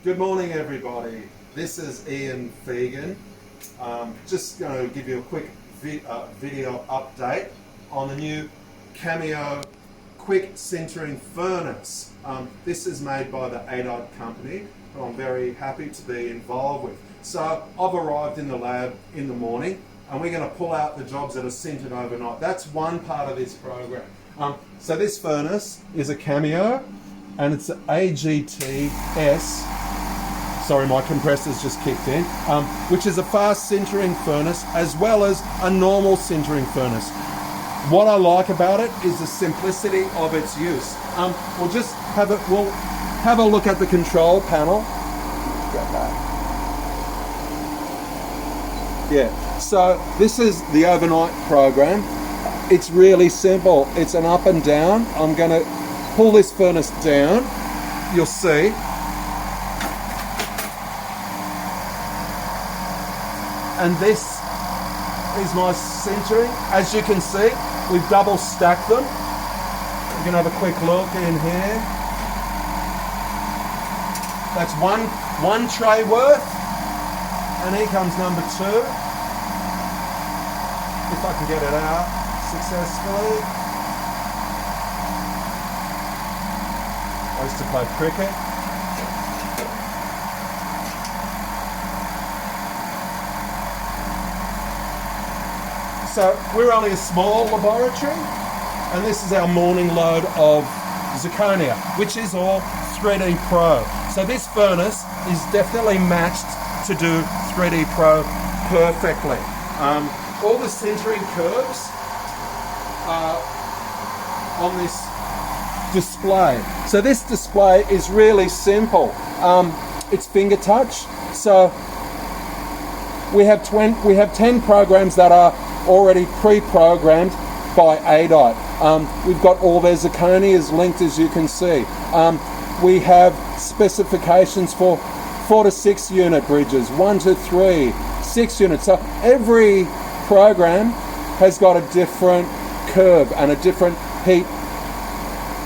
Good morning, everybody. This is FEIGN. Just going to give you a quick video update on the new Cameo quick sintering furnace. This is made by the Aidite company, who I'm very happy to be involved with. So I've arrived in the lab in the morning, and we're going to pull out the jobs that are sintered overnight. That's one part of this program. So this furnace is a Cameo, and it's an AGT S. Sorry, my compressor's just kicked in, which is a fast sintering furnace as well as a normal sintering furnace. What I like about it is the simplicity of its use. We'll have a look at the control panel. Yeah, so this is the overnight program. It's really simple. It's an up and down. I'm going to pull this furnace down. You'll see. And this is my sintering. As you can see, we've double stacked them. You can have a quick look in here. That's one tray worth. And here comes number two. If I can get it out successfully. I used to play cricket. So we're only a small laboratory, and this is our morning load of zirconia, which is all 3D Pro. So this furnace is definitely matched to do 3D Pro perfectly. All the sintering curves are on this display. So this display is really simple. It's finger touch. So we have 10 programs that are already pre-programmed by Aidite. We've got all their zirconias linked, as you can see. We have specifications for 4 to 6 unit bridges, 1 to 3, 6 units. So every program has got a different curve and a different heat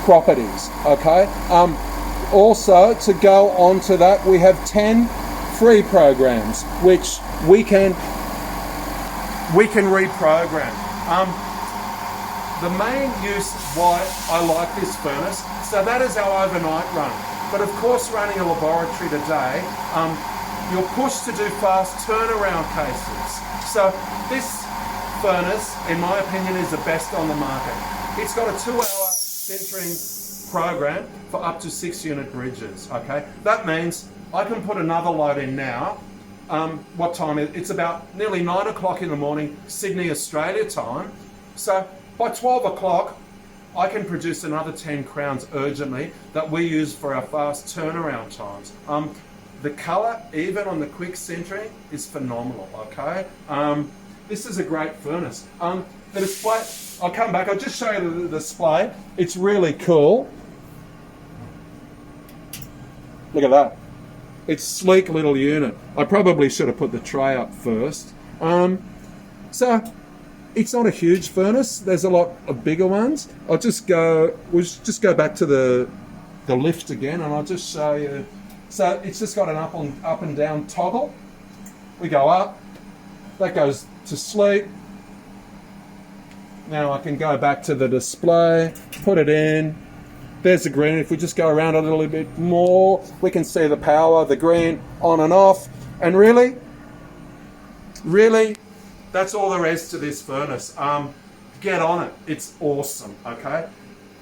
properties. Okay. Also, to go on to that, we have 10 free programs which we can reprogram. The main use why I like this furnace, so that is our overnight run. But of course, running a laboratory today, you're pushed to do fast turnaround cases. So this furnace, in my opinion, is the best on the market. It's got a 2-hour sintering program for up to 6 unit bridges. Okay, that means I can put another load in now. What time is it? It's about nearly 9 o'clock in the morning, Sydney, Australia time. So by 12 o'clock, I can produce another 10 crowns urgently that we use for our fast turnaround times. The color, even on the quick sintering, is phenomenal, okay? This is a great furnace. The display, I'll come back, I'll just show you the display. It's really cool. Look at that. It's a sleek little unit. I probably should have put the tray up first. So it's not a huge furnace. There's a lot of bigger ones. We'll just go back to the lift again, and I'll just show you. So it's just got an up and down toggle. We go up, that goes to sleep. Now I can go back to the display, put it in. There's the green. If we just go around a little bit more, we can see the power, the green on and off. And really, that's all there is to this furnace. Get on it. It's awesome, okay?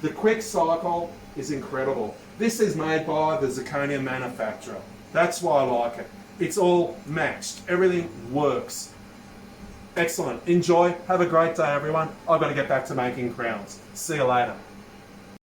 The quick cycle is incredible. This is made by the zirconia manufacturer. That's why I like it. It's all matched. Everything works. Excellent. Enjoy. Have a great day, everyone. I've got to get back to making crowns. See you later.